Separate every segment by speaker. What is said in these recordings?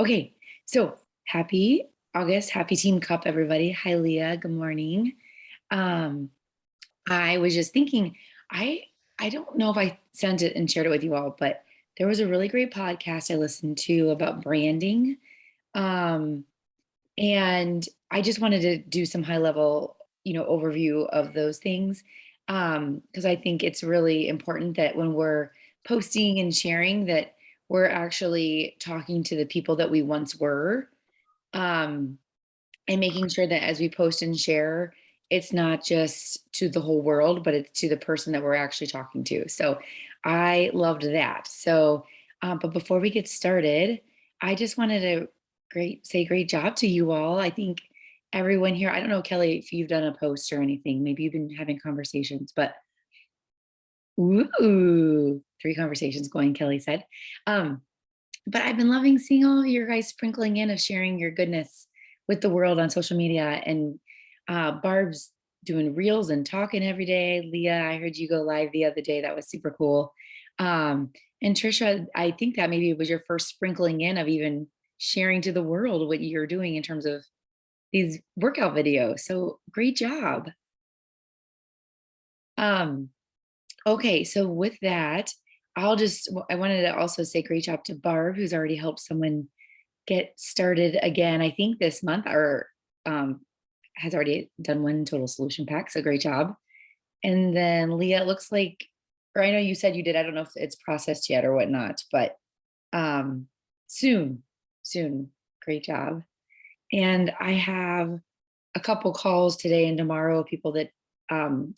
Speaker 1: Okay, so happy August, happy Team Cup, everybody. Hi, Leah. Good morning. Um, I was just thinking, I I don't know if I sent it and shared it with you all, but there was a really great podcast I listened to about branding. Um, and I just wanted to do some high level, overview of those things. Because I think it's really important that when we're posting and sharing that we're actually talking to the people that we once were. Um, and making sure that as we post and share, it's not just to the whole world, but it's to the person that we're actually talking to. So I loved that. So, but before we get started, I just wanted to say great job to you all. I think everyone here, I don't know, Kelly, if you've done a post or anything, maybe you've been having conversations, but ooh, three conversations going, Kelly said. Um, but I've been loving seeing all of your guys sprinkling in of sharing your goodness with the world on social media. And Barb's doing reels and talking every day. Leah, I heard you go live the other day. That was super cool. And Trisha, I think that maybe it was your first sprinkling in of even sharing to the world what you're doing in terms of these workout videos. So great job. Um, Okay, so with that, I wanted to also say great job to Barb, who's already helped someone get started again, I think this month, or um, has already done one total solution pack. So great job. And then Leah, it looks like, or I know you said you did, I don't know if it's processed yet or whatnot, but um, soon, soon. Great job. And I have a couple calls today and tomorrow, people that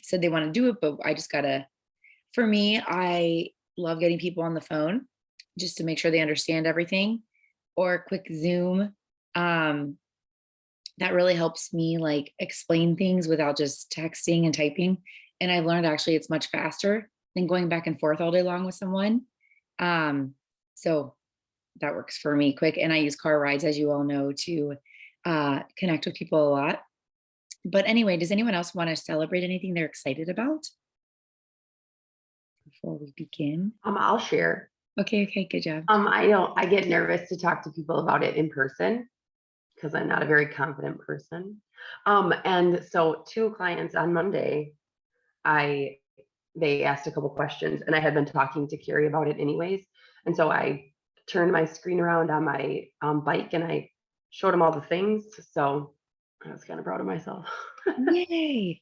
Speaker 1: said they want to do it, but I just gotta for me, I love getting people on the phone just to make sure they understand everything or a quick Zoom. Um, that really helps me like explain things without just texting and typing. And I've learned actually it's much faster than going back and forth all day long with someone. Um, so that works for me quick. And I use car rides, as you all know, to connect with people a lot. But anyway, does anyone else want to celebrate anything they're excited about before we begin?
Speaker 2: I'll share.
Speaker 1: Okay, good job.
Speaker 2: I get nervous to talk to people about it in person because I'm not a very confident person. And so two clients on Monday, they asked a couple questions and I had been talking to Carrie about it anyways. And so I turned my screen around on my bike and I showed them all the things. So I was kind of proud of myself.
Speaker 1: Yay.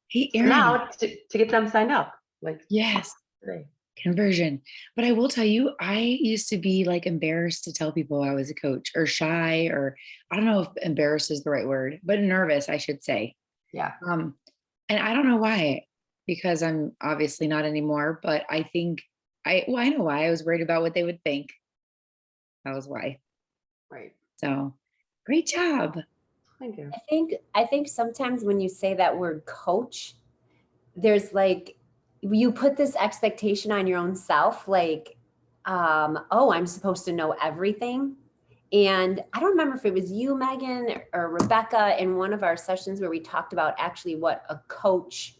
Speaker 1: Hey,
Speaker 2: So
Speaker 1: Erin.
Speaker 2: now to get them signed up, like
Speaker 1: Yes,
Speaker 2: today.
Speaker 1: conversion. But I will tell you, I used to be like embarrassed to tell people I was a coach or shy, or I don't know if embarrassed is the right word, but nervous, I should say.
Speaker 2: Yeah.
Speaker 1: Um, and I don't know why, because I'm obviously not anymore, but I think I know why. I was worried about what they would think. That was why.
Speaker 2: Right.
Speaker 1: So great job.
Speaker 2: Thank you.
Speaker 3: I think sometimes when you say that word coach, there's like you put this expectation on your own self, like, oh, I'm supposed to know everything. And I don't remember if it was you, Megan, or Rebecca in one of our sessions where we talked about actually what a coach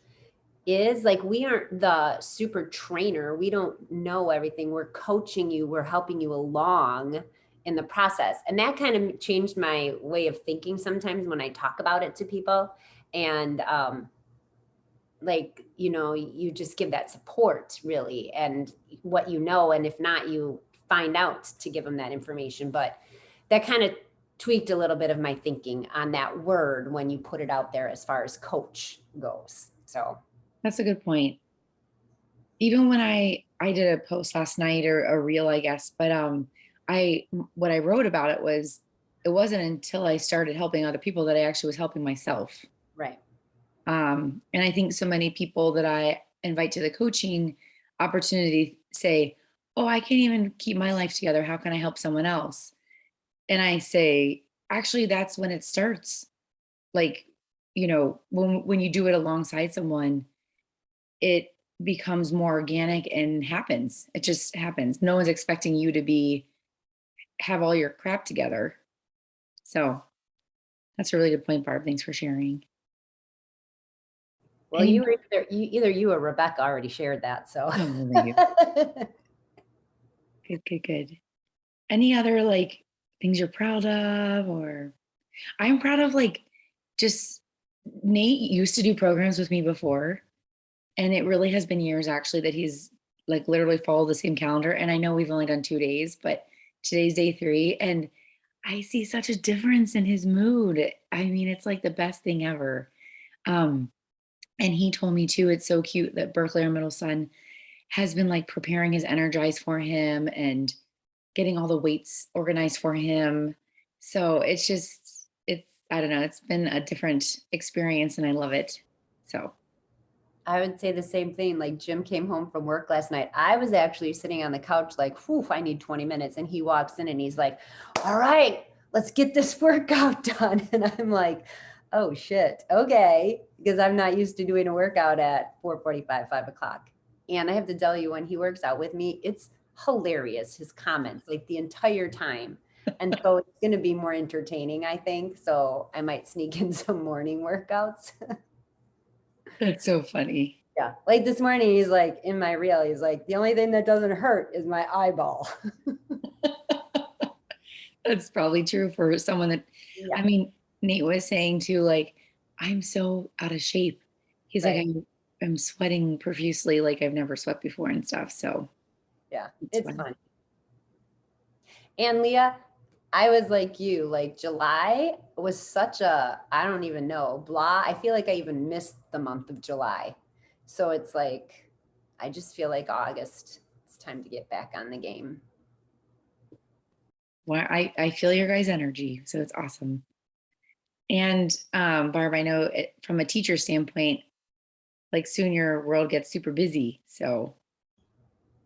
Speaker 3: is. Like, we aren't the super trainer. We don't know everything. We're coaching you. We're helping you along in the process. And that kind of changed my way of thinking sometimes when I talk about it to people. And like, you just give that support really, and what you know, and if not, you find out to give them that information. But that kind of tweaked a little bit of my thinking on that word when you put it out there as far as coach goes. So
Speaker 1: That's a good point. Even when I did a post last night or a reel, I guess, but I what I wrote about it was it wasn't until I started helping other people that I actually was helping myself.
Speaker 3: right.
Speaker 1: And I think so many people that I invite to the coaching opportunity say, "Oh, I can't even keep my life together. How can I help someone else?" And I say, actually, that's when it starts. Like, when you do it alongside someone, it becomes more organic and happens. It just happens. No one's expecting you to have all your crap together. So that's a really good point, Barb. Thanks for sharing.
Speaker 3: Well,
Speaker 1: Any,
Speaker 3: either you or Rebecca already shared that. So
Speaker 1: oh, good. Any other like things you're proud of, or I'm proud of like just Nate used to do programs with me before, and it really has been years actually that he's like literally followed the same calendar. And I know we've only done 2 days, but today's day 3. And I see such a difference in his mood. I mean, it's like the best thing ever. Um, and he told me too, it's so cute that Berkeley, our middle son, has been like preparing his Energize for him and getting all the weights organized for him. So it's just, I don't know, it's been a different experience and I love it. So,
Speaker 3: I would say the same thing. Like Jim came home from work last night. I was actually sitting on the couch like, whew, I need 20 minutes. And he walks in and he's like, all right, let's get this workout done. And I'm like, oh shit. Okay. Because I'm not used to doing a workout at 4:45, 5 o'clock. And I have to tell you, when he works out with me, it's hilarious. His comments like the entire time. And so it's going to be more entertaining, I think. So I might sneak in some morning workouts.
Speaker 1: that's so funny.
Speaker 3: Yeah. Like this morning, he's like, in my reel, he's like, the only thing that doesn't hurt is my eyeball.
Speaker 1: That's probably true for someone that, I
Speaker 3: Yeah.
Speaker 1: mean, Nate was saying too, like, I'm so out of shape. He's like,
Speaker 3: Right.
Speaker 1: I'm sweating profusely like I've never sweat before and stuff. So
Speaker 3: Yeah.
Speaker 1: it's
Speaker 3: It's
Speaker 1: fun.
Speaker 3: fun. And Leah, I was like you, like July was such a, I don't even know, blah. I feel like I even missed the month of July. So it's like, I just feel like August, it's time to get back on the game.
Speaker 1: Well, I feel your guys' energy. So it's awesome. And Barb, I know from a teacher standpoint, like soon your world gets super busy. So,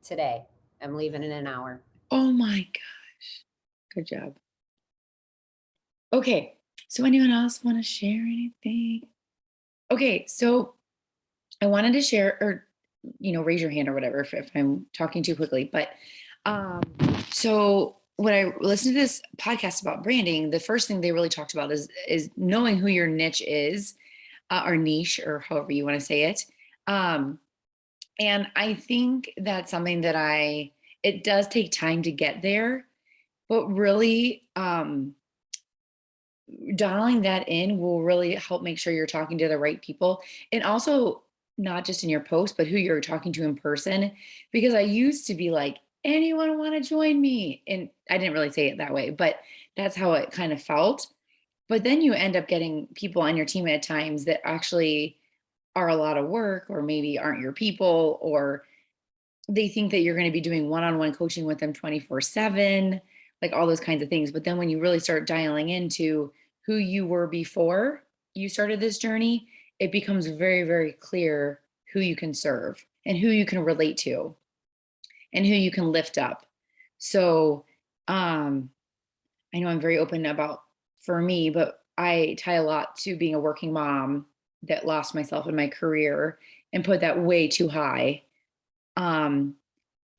Speaker 3: Today, I'm leaving in an hour.
Speaker 1: oh my gosh, good job. Okay, so anyone else want to share anything? Okay, so I wanted to share, or raise your hand or whatever if I'm talking too quickly. But um, so when I listened to this podcast about branding, the first thing they really talked about is knowing who your niche is, or niche, or however you want to say it. Um, and I think that's something that it does take time to get there, but really dialing that in will really help make sure you're talking to the right people. And also not just in your post, but who you're talking to in person. Because I used to be like, anyone want to join me? And I didn't really say it that way, but that's how it kind of felt. But then you end up getting people on your team at times that actually are a lot of work, or maybe aren't your people, or they think that you're going to be doing one-on-one coaching with them 24/7, like all those kinds of things. But then when you really start dialing into who you were before you started this journey, it becomes very, very clear who you can serve and who you can relate to and who you can lift up. So, I know I'm very open about for me, but I tie a lot to being a working mom that lost myself in my career and put that way too high. Um,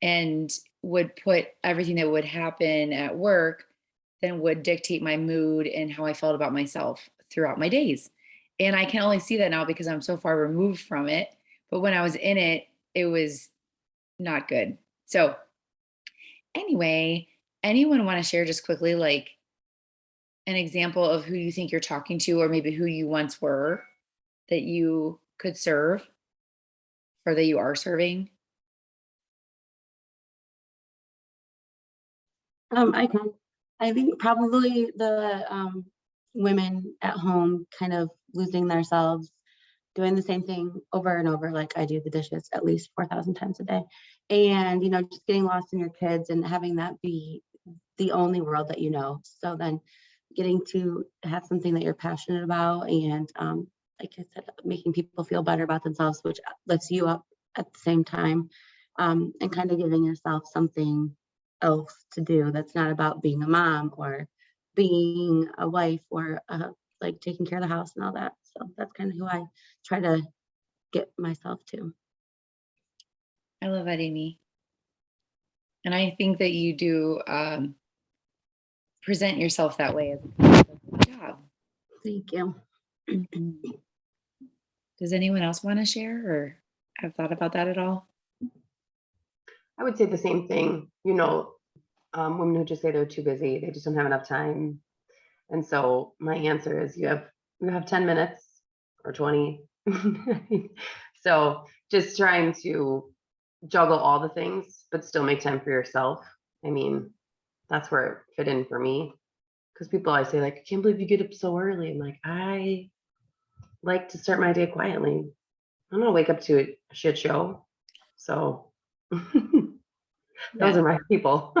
Speaker 1: and would put everything that would happen at work then would dictate my mood and how I felt about myself throughout my days. And I can only see that now because I'm so far removed from it. But when I was in it, it was not good. So, anyway, anyone want to share just quickly, like an example of who you think you're talking to, or maybe who you once were that you could serve or that you are serving?
Speaker 4: I can. I think probably the women at home kind of losing themselves, doing the same thing over and over, like I do the dishes at least 4,000 times a day. And, just getting lost in your kids and having that be the only world that you know. So then getting to have something that you're passionate about and, like I said, making people feel better about themselves, which lifts you up at the same time, and kind of giving yourself something else to do that's not about being a mom or being a wife or like taking care of the house and all that. So that's kind of who I try to get myself to.
Speaker 1: I love that, Amy. And I think that you do present yourself that way as a job.
Speaker 4: Thank you.
Speaker 1: Mhm. Does anyone else want to share or have thought about that at all?
Speaker 2: I would say the same thing, women who just say they're too busy, they just don't have enough time. And so my answer is you have 10 minutes or 20. So just trying to juggle all the things, but still make time for yourself. I mean, that's where it fit in for me. Because people I say like, I can't believe you get up so early. I'm like, I like to start my day quietly. I'm gonna wake up to a shit show. So those
Speaker 1: Yeah.
Speaker 2: are my people.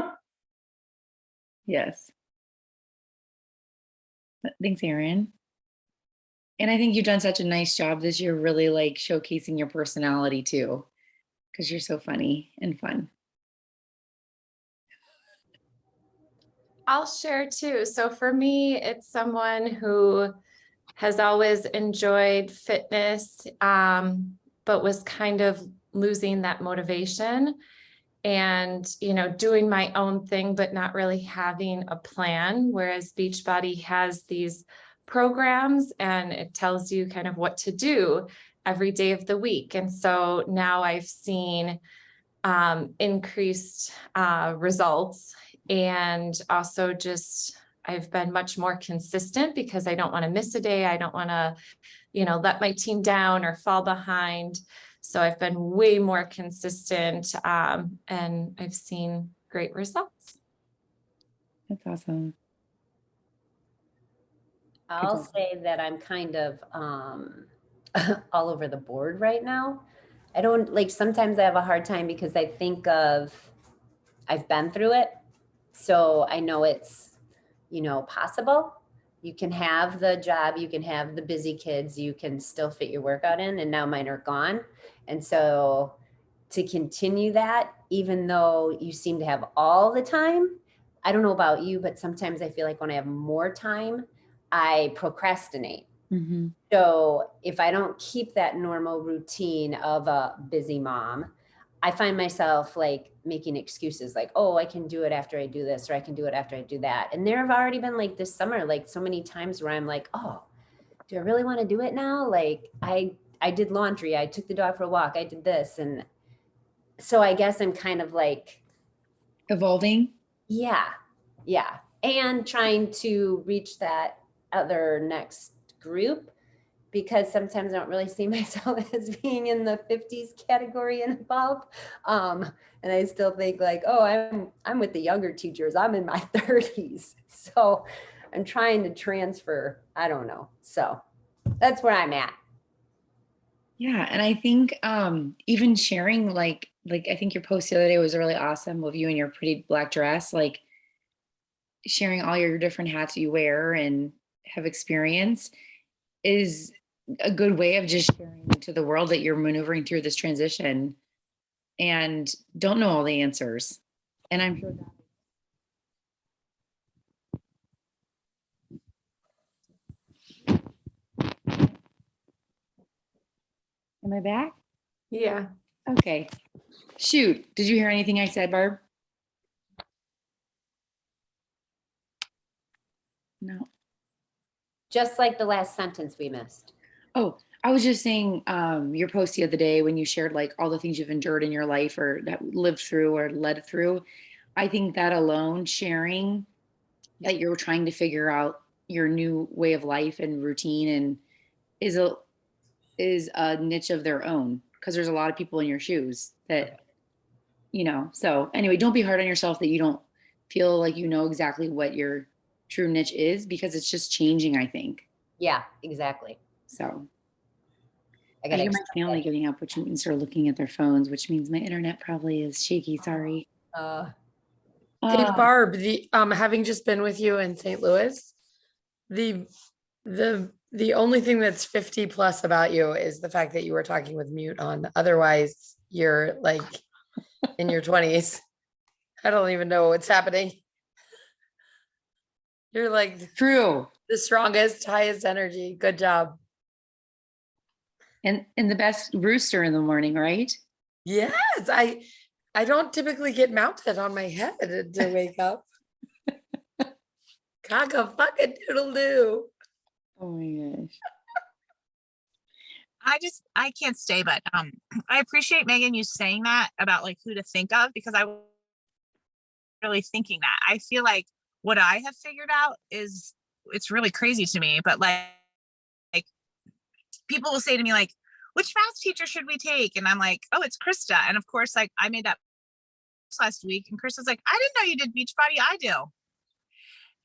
Speaker 1: Yes. Thanks, Erin. And I think you've done such a nice job this year, really like showcasing your personality too, because you're so funny and fun.
Speaker 5: I'll share too. So for me, it's someone who has always enjoyed fitness, but was kind of losing that motivation and, doing my own thing, but not really having a plan. Whereas Beachbody has these programs and it tells you kind of what to do every day of the week. And so now I've seen increased results, and also just I've been much more consistent because I don't want to miss a day. I don't want to, let my team down or fall behind. So I've been way more consistent, and I've seen great results.
Speaker 1: That's awesome.
Speaker 3: I'll
Speaker 1: job.
Speaker 3: say that I'm kind of all over the board right now. I don't like, sometimes I have a hard time because I think of, I've been through it. So I know it's, possible. You can have the job, you can have the busy kids, you can still fit your workout in, and now mine are gone. And so to continue that, even though you seem to have all the time, I don't know about you, but sometimes I feel like when I have more time, I procrastinate.
Speaker 1: Mm-hmm.
Speaker 3: So if I don't keep that normal routine of a busy mom, I find myself like making excuses like, oh, I can do it after I do this, or I can do it after I do that. And there have already been like this summer, like so many times where I'm like, oh, do I really want to do it now? Like I did laundry, I took the dog for a walk, I did this. And so I guess I'm kind of like,
Speaker 1: Evolving.
Speaker 3: yeah. And trying to reach that other next group, because sometimes I don't really see myself as being in the 50s category and above. And I still think like, oh, I'm with the younger teachers. I'm in my 30s. So I'm trying to transfer. I don't know. So that's where I'm at.
Speaker 1: Yeah. And I think even sharing like I think your post the other day was really awesome with you and your pretty black dress, like sharing all your different hats you wear and have experience is a good way of just sharing to the world that you're maneuvering through this transition and don't know all the answers. And I'm sure that am I back?
Speaker 5: Yeah.
Speaker 1: Okay. Shoot. Did you hear anything I said, Barb? No.
Speaker 3: Just like the last sentence we missed.
Speaker 1: Oh, I was just saying your post the other day when you shared like all the things you've endured in your life or that lived through or led through. I think that alone, sharing that you're trying to figure out your new way of life and routine and is a niche of their own, because there's a lot of people in your shoes that, so anyway, don't be hard on yourself that you don't feel like you know exactly what your true niche is, because it's just changing, I think.
Speaker 3: Yeah, exactly.
Speaker 1: So
Speaker 3: I
Speaker 1: I
Speaker 3: got
Speaker 1: hear my family getting up, which means they're looking at their phones, which means my internet probably is shaky. Sorry.
Speaker 6: Hey Barb, having just been with you in St. Louis, the only thing that's 50 plus about you is the fact that you were talking with mute on. Otherwise, you're like in your 20s. I don't even know what's happening. You're like
Speaker 1: True.
Speaker 6: the strongest, highest energy. Good job.
Speaker 1: And the best rooster in the morning, right?
Speaker 6: Yes, I don't typically get mounted on my head to wake up. Cock a fucking doodle doo.
Speaker 1: Oh my gosh.
Speaker 7: I can't stay, but I appreciate Megan you saying that about like who to think of, because I really thinking that. I feel like what I have figured out is, it's really crazy to me, but like people will say to me like, which math teacher should we take? And I'm like, oh, it's Krista. And of course, like I made that last week and Krista's like, I didn't know you did Beachbody. I do.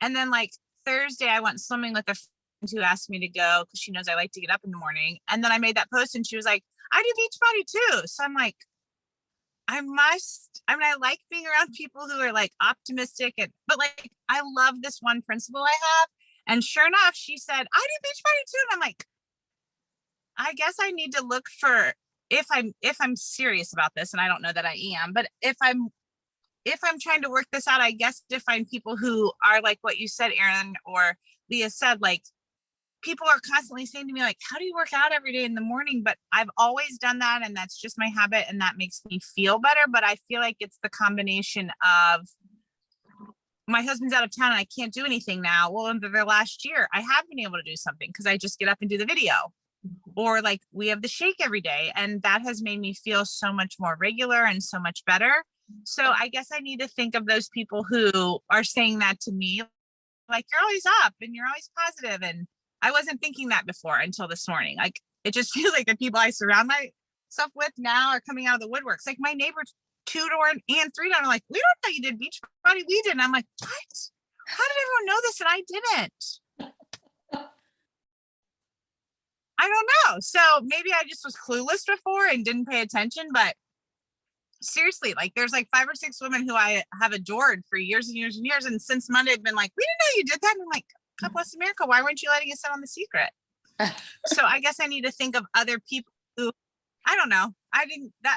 Speaker 7: And then like Thursday, I went swimming with a friend who asked me to go because she knows I like to get up in the morning. And then I made that post and she was like, I do Beachbody too. So I'm like, I like being around people who are like optimistic but like, I love this one principal I have. And sure enough, she said, I do Beachbody too. And I'm like, I guess I need to look for, if I'm serious about this, and I don't know that I am, but if I'm trying to work this out, I guess to find people who are like what you said, Erin, or Leah said, like people are constantly saying to me, like, how do you work out every day in the morning? But I've always done that. And that's just my habit. And that makes me feel better. But I feel like it's the combination of my husband's out of town and I can't do anything now. Well, in the last year, I have been able to do something because I just get up and do the video. Or like we have the shake every day. And that has made me feel so much more regular and so much better. So I guess I need to think of those people who are saying that to me, like, you're always up and you're always positive. And I wasn't thinking that before until this morning. Like, it just feels like the people I surround myself with now are coming out of the woodworks. Like my neighbors 2 door and 3 door are like, we don't know you did Beachbody. We did. And I'm like, what? How did everyone know this? And I didn't. I don't know. So maybe I just was clueless before and didn't pay attention, but seriously, like there's like 5 or 6 women who I have adored for years and years and years. And since Monday, I've been like, we didn't know you did that. And I'm like, God bless America. Why weren't you letting us in on the secret? So I guess I need to think of other people who, I don't know.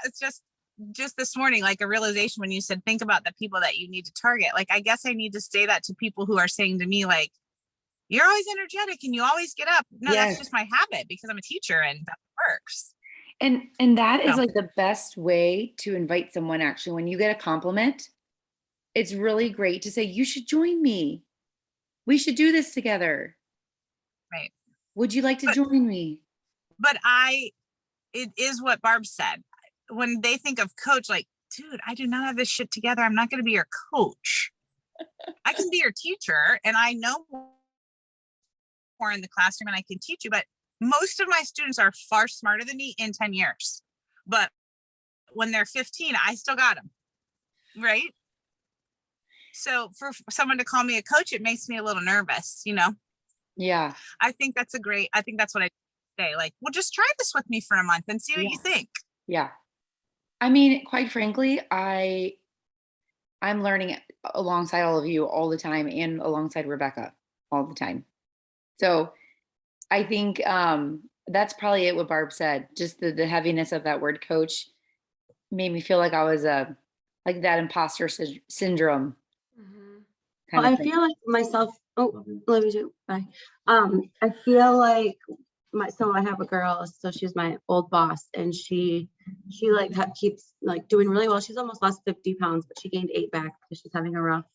Speaker 7: It's just this morning, like a realization when you said, think about the people that you need to target. Like, I guess I need to say that to people who are saying to me, like, you're always energetic and you always get up. No,
Speaker 1: Yes.
Speaker 7: that's just my habit because I'm a teacher and that works.
Speaker 1: And that is
Speaker 7: So-
Speaker 1: like the best way to invite someone. Actually, when you get a compliment, it's really great to say, you should join me. We should do this together.
Speaker 7: Right.
Speaker 1: Would you like to join me?
Speaker 7: But it is what Barb said. When they think of coach, like, dude, I do not have this shit together. I'm not going to be your coach. I can be your teacher and I know more in the classroom and I can teach you, but most of my students are far smarter than me in 10 years. But when they're 15, I still got them. Right. So for someone to call me a coach, it makes me a little nervous, you know?
Speaker 1: Yeah.
Speaker 7: I think that's what I say. Like, well, just try this with me for a month and see what you think.
Speaker 1: Yeah. I mean, quite frankly, I'm learning alongside all of you all the time and alongside Rebecca all the time. So I think that's probably it what Barb said. Just the heaviness of that word coach made me feel like I was like that imposter syndrome.
Speaker 4: Well, I feel like myself. Oh, let me do. Bye. I feel like so I have a girl, so she's my old boss, and she like keeps like doing really well. She's almost lost 50 pounds, but she gained 8 back because she's having a rough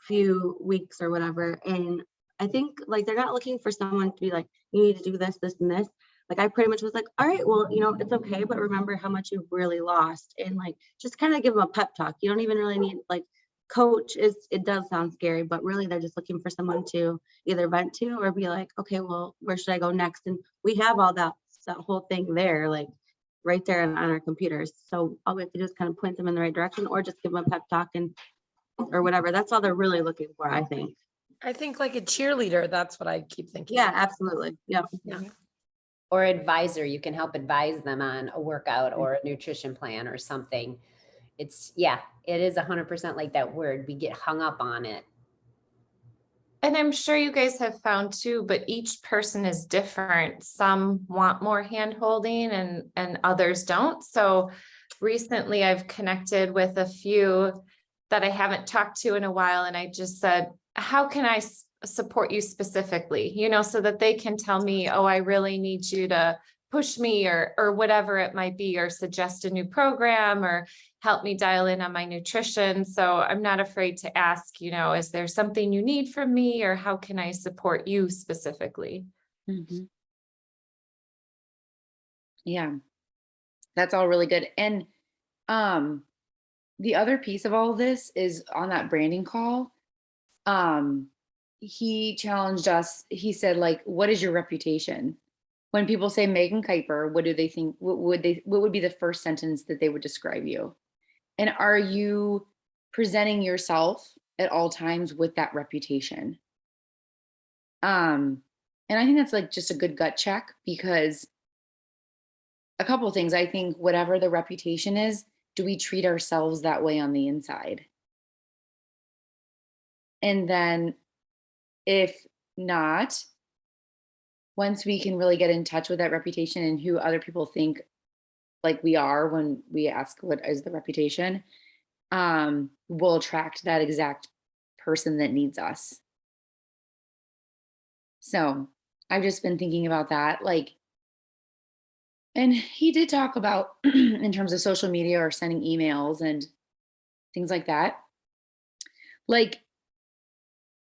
Speaker 4: few weeks or whatever. And I think like they're not looking for someone to be like, you need to do this, this, and this. Like I pretty much was like, all right, well, it's okay, but remember how much you've really lost, and like just kind of give them a pep talk. You don't even really need like coach. It does sound scary, but really they're just looking for someone to either vent to or be like, okay, well, where should I go next? And we have all that whole thing there, like right there on our computers. So all we have to do is kind of point them in the right direction or just give them a pep talk or whatever. That's all they're really looking for, I think.
Speaker 6: I think like a cheerleader, that's what I keep thinking.
Speaker 4: Yeah, absolutely. Yeah.
Speaker 3: Or advisor, you can help advise them on a workout or a nutrition plan or something. It is 100% like that word. We get hung up on it.
Speaker 5: And I'm sure you guys have found too, but each person is different. Some want more hand holding and others don't. So recently I've connected with a few that I haven't talked to in a while. And I just said, how can I support you specifically? So that they can tell me, oh, I really need you to push me or whatever it might be, or suggest a new program or help me dial in on my nutrition. So I'm not afraid to ask, is there something you need from me, or how can I support you specifically?
Speaker 1: Mm-hmm. Yeah, that's all really good. And the other piece of all of this is on that branding call. He challenged us. He said, like, what is your reputation? When people say Megan Kuiper, what do they think? What would be the first sentence that they would describe you? And are you presenting yourself at all times with that reputation? And I think that's like just a good gut check, because a couple of things. I think whatever the reputation is, do we treat ourselves that way on the inside? And then if not, once we can really get in touch with that reputation and who other people think like we are when we ask what is the reputation, we'll attract that exact person that needs us. So I've just been thinking about that. Like, and he did talk about in terms of social media or sending emails and things like that. Like,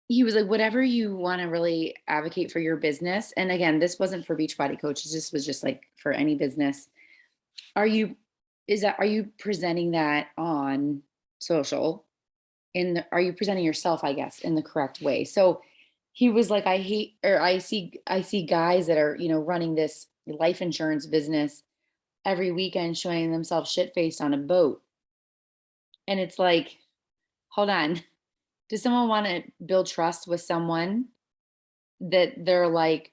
Speaker 1: he was like, whatever you want to really advocate for your business. And again, this wasn't for Beachbody coaches. This was just like for any business. Are you presenting that on social? Are you presenting yourself, I guess, in the correct way? So he was like, I see guys that are, running this life insurance business every weekend showing themselves shit faced on a boat. And it's like, hold on. Does someone want to build trust with someone that they're like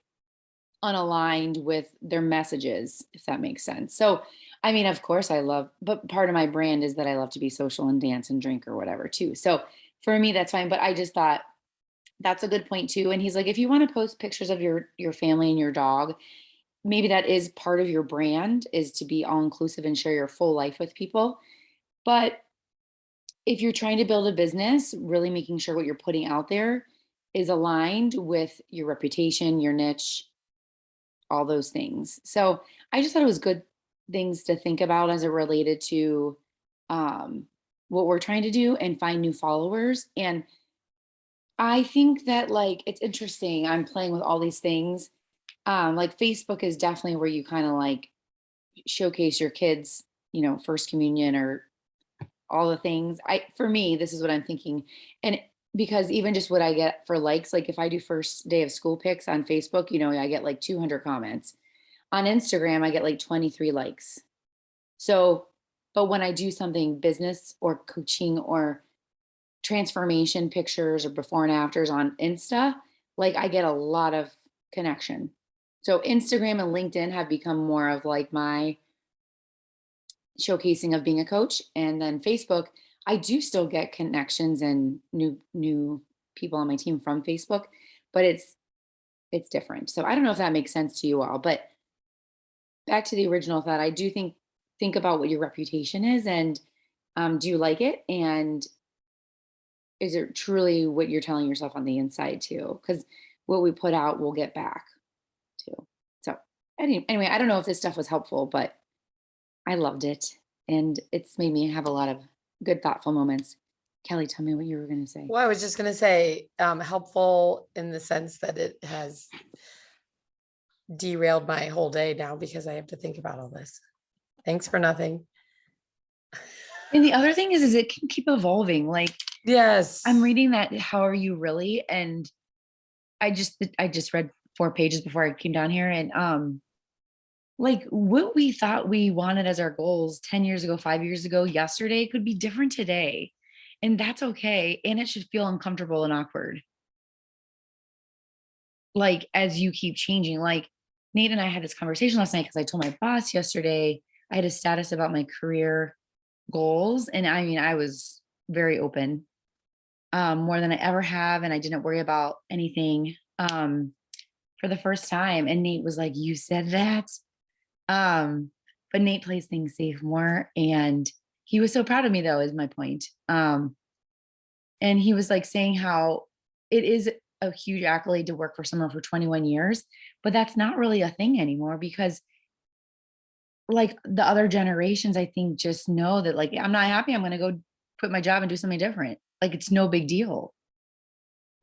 Speaker 1: unaligned with their messages, if that makes sense? So, I mean, of course but part of my brand is that I love to be social and dance and drink or whatever too. So for me, that's fine. But I just thought that's a good point too. And he's like, if you want to post pictures of your family and your dog, maybe that is part of your brand, is to be all inclusive and share your full life with people. But if you're trying to build a business, really making sure what you're putting out there is aligned with your reputation, your niche, all those things. So I just thought it was good things to think about as it related to what we're trying to do and find new followers. And I think that, like, it's interesting. I'm playing with all these things. Like Facebook is definitely where you kind of like showcase your kids, first communion or all the things. For me, this is what I'm thinking. And because even just what I get for likes, like if I do first day of school pics on Facebook, I get like 200 comments. On Instagram, I get like 23 likes. So, but when I do something business or coaching or transformation pictures or before and afters on Insta, like I get a lot of connection. So Instagram and LinkedIn have become more of like my showcasing of being a coach. And then Facebook, I do still get connections and new people on my team from Facebook, but it's different. So I don't know if that makes sense to you all, but back to the original thought, I do think about what your reputation is, and do you like it? And is it truly what you're telling yourself on the inside too? Because what we put out, we'll get back too. So anyway, I don't know if this stuff was helpful, but I loved it. And it's made me have a lot of good, thoughtful moments. Kelly, tell me what you were going to say.
Speaker 6: Well, I was just going to say helpful in the sense that it has derailed my whole day now because I have to think about all this. Thanks for nothing.
Speaker 1: And the other thing is it can keep evolving. Like,
Speaker 6: yes,
Speaker 1: I'm reading that How Are You Really? And I just read 4 pages before I came down here. And like what we thought we wanted as our goals 10 years ago, 5 years ago, yesterday could be different today. And that's okay. And it should feel uncomfortable and awkward. Like, as you keep changing, like Nate and I had this conversation last night because I told my boss yesterday, I had a status about my career goals. And I mean, I was very open, more than I ever have. And I didn't worry about anything for the first time. And Nate was like, you said that? But Nate plays things safe more. And he was so proud of me, though, is my point. And he was like saying how it is a huge accolade to work for someone for 21 years, but that's not really a thing anymore, because like the other generations, I think, just know that, like, I'm not happy, I'm going to go quit my job and do something different. Like, it's no big deal.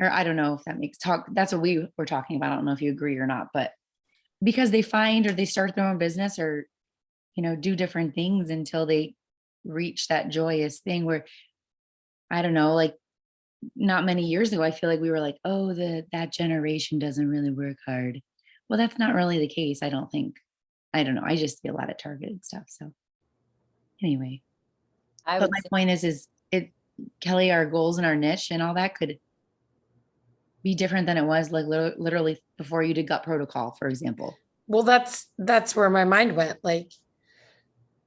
Speaker 1: Or I don't know if that makes that's what we were talking about. I don't know if you agree or not, but because they find, or they start their own business, or, do different things until they reach that joyous thing where, I don't know, like not many years ago, I feel like we were like, oh, that generation doesn't really work hard. Well, that's not really the case, I don't think. I don't know. I just see a lot of targeted stuff. So anyway,
Speaker 3: I
Speaker 1: but
Speaker 3: would
Speaker 1: my
Speaker 3: say,
Speaker 1: point is it, Kelly, our goals and our niche and all that could be different than it was like literally before you did gut protocol, for example.
Speaker 6: Well, that's where my mind went. Like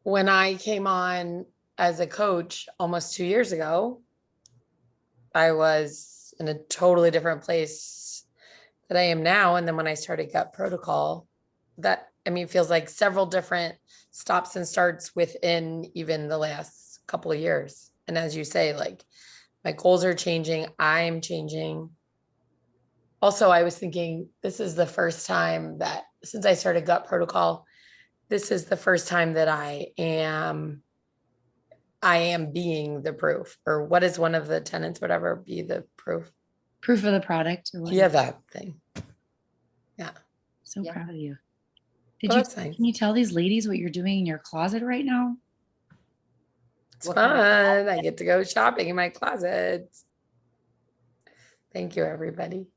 Speaker 6: when I came on as a coach almost 2 years ago, I was in a totally different place that I am now. And then when I started gut protocol, that, I mean, feels like several different stops and starts within even the last couple of years. And as you say, like my goals are changing, I'm changing. Also, I was thinking this is the first time that since I started gut protocol, this is the first time that I am being the proof, or what is one of the tenants, whatever, be the proof.
Speaker 1: Proof of the product or
Speaker 6: Yeah,
Speaker 1: whatever.
Speaker 6: that thing. Yeah.
Speaker 1: So
Speaker 3: Yeah.
Speaker 1: proud of you.
Speaker 6: Well, that's nice.
Speaker 1: Can you tell these ladies what you're doing in your closet right now?
Speaker 6: It's
Speaker 3: What kind of
Speaker 6: fun. I get to go shopping in my closet. Thank you, everybody.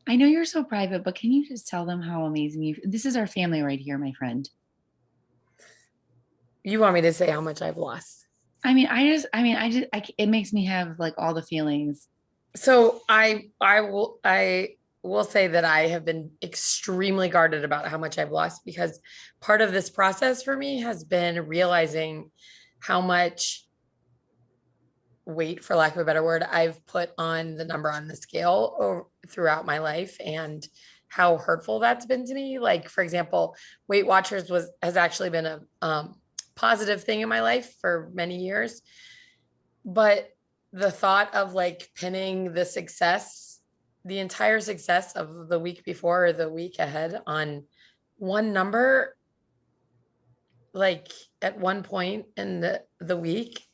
Speaker 1: I know you're so private, but can you just tell them how amazing you, this is our family right here, my friend.
Speaker 6: You want me to say how much I've lost?
Speaker 1: It makes me have like all the feelings.
Speaker 6: So I will say that I have been extremely guarded about how much I've lost, because part of this process for me has been realizing how much weight, for lack of a better word, I've put on the number on the scale throughout my life, and how hurtful that's been to me. Like, for example, Weight Watchers has actually been a positive thing in my life for many years. But the thought of like pinning the entire success of the week before or the week ahead on one number, like at one point in the week,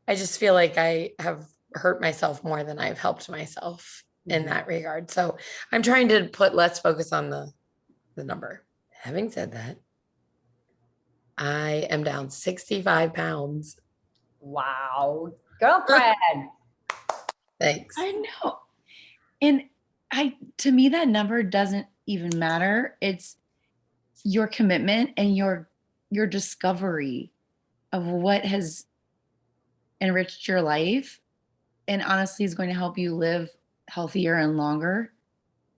Speaker 6: I just feel like I have hurt myself more than I've helped myself in that regard. So I'm trying to put less focus on the number. Having said that, I am down 65 pounds.
Speaker 3: wow, girlfriend.
Speaker 6: Thanks.
Speaker 1: I know. And to me, that number doesn't even matter. It's your commitment and your discovery of what has enriched your life and honestly is going to help you live healthier and longer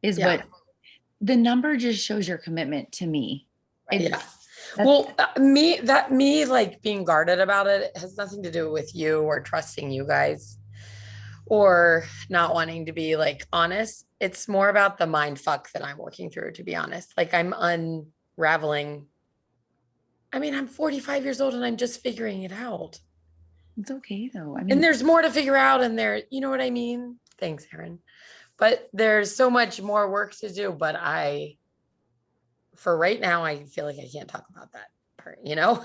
Speaker 1: is
Speaker 6: Yeah.
Speaker 1: what the number just shows your commitment to me.
Speaker 6: Yeah. Well, me like being guarded about it has nothing to do with you or trusting you guys or not wanting to be like honest. It's more about the mind fuck that I'm working through, to be honest. Like I'm unraveling. I mean, I'm 45 years old and I'm just figuring it out.
Speaker 1: It's okay though. I
Speaker 6: And
Speaker 1: mean,
Speaker 6: there's more to figure out in there. You know what I mean? Thanks, Erin. But there's so much more work to do. But for right now, I feel like I can't talk about that part, you know?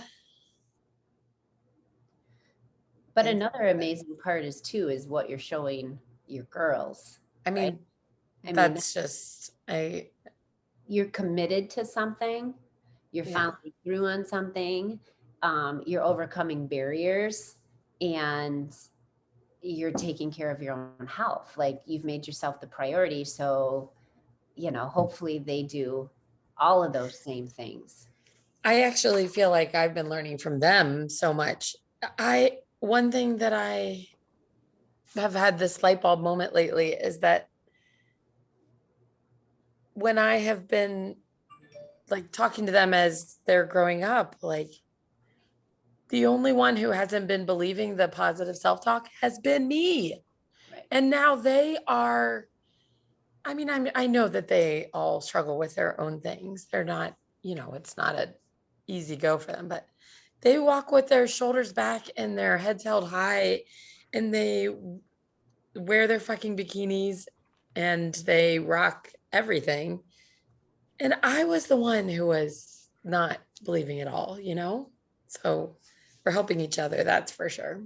Speaker 3: But another amazing part is what you're showing your girls.
Speaker 6: I mean,
Speaker 3: Right? I mean,
Speaker 6: that's just,
Speaker 3: you're committed to something, you're
Speaker 6: Yeah.
Speaker 3: following through on something, you're overcoming barriers, and you're taking care of your own health. Like you've made yourself the priority. So, hopefully they do all of those same things.
Speaker 6: I actually feel like I've been learning from them so much. One thing that I have had this light bulb moment lately is that when I have been like talking to them as they're growing up, like the only one who hasn't been believing the positive self-talk has been me.
Speaker 3: Right.
Speaker 6: And now they are, I mean, I know that they all struggle with their own things. They're not, it's not an easy go for them, but they walk with their shoulders back and their heads held high, and they wear their fucking bikinis and they rock everything. And I was the one who was not believing it all, So we're helping each other, that's for sure.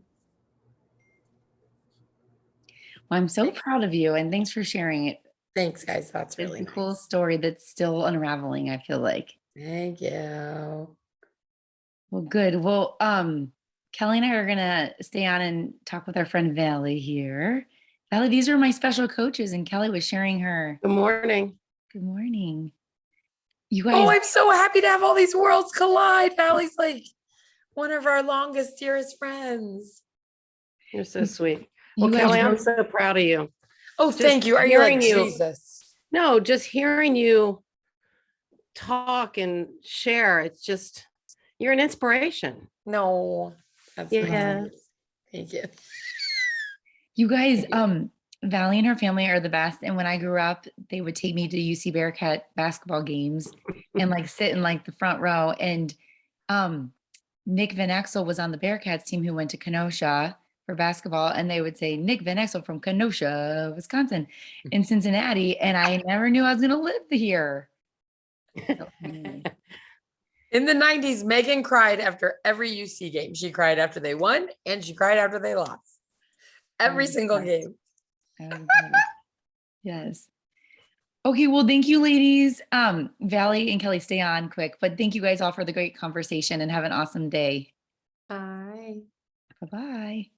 Speaker 1: well, I'm so proud of you and thanks for sharing it.
Speaker 6: Thanks, guys. That's
Speaker 1: It's
Speaker 6: really
Speaker 1: a
Speaker 6: nice.
Speaker 1: cool story that's still unraveling, I feel like.
Speaker 6: Thank you.
Speaker 1: Well, good. Well, Kelly and I are gonna stay on and talk with our friend Valley here. Valley, these are my special coaches, and Kelly was sharing her.
Speaker 8: Good morning.
Speaker 1: Good morning. You
Speaker 6: Oh,
Speaker 1: guys,
Speaker 6: I'm so happy to have all these worlds collide. Valley's like one of our longest, dearest friends.
Speaker 8: You're so sweet.
Speaker 1: you
Speaker 8: Well,
Speaker 1: guys
Speaker 8: Kelly, I'm
Speaker 1: wrote-
Speaker 8: so proud of you.
Speaker 6: Oh,
Speaker 8: Just
Speaker 6: thank you. Are you like
Speaker 8: hearing you-
Speaker 6: Jesus?
Speaker 8: No, just hearing you talk and share, it's just, you're an inspiration.
Speaker 6: No. That's
Speaker 8: Yeah.
Speaker 6: nice. Thank you.
Speaker 1: you guys, Valley and her family are the best. And when I grew up, they would take me to UC Bearcat basketball games and like sit in like the front row. And Nick Van Exel was on the Bearcats team who went to Kenosha for basketball, and they would say Nick Van Exel from Kenosha, Wisconsin, in Cincinnati, and I never knew I was gonna live here. So, anyway.
Speaker 6: In the 90s, Megan cried after every UC game. She cried after they won and she cried after they lost. Every
Speaker 1: Oh,
Speaker 6: single
Speaker 1: yes.
Speaker 6: game.
Speaker 1: Yes. Okay, well, thank you, ladies. Valley and Kelly, stay on quick, but thank you guys all for the great conversation and have an awesome day.
Speaker 5: Bye.
Speaker 1: Bye-bye.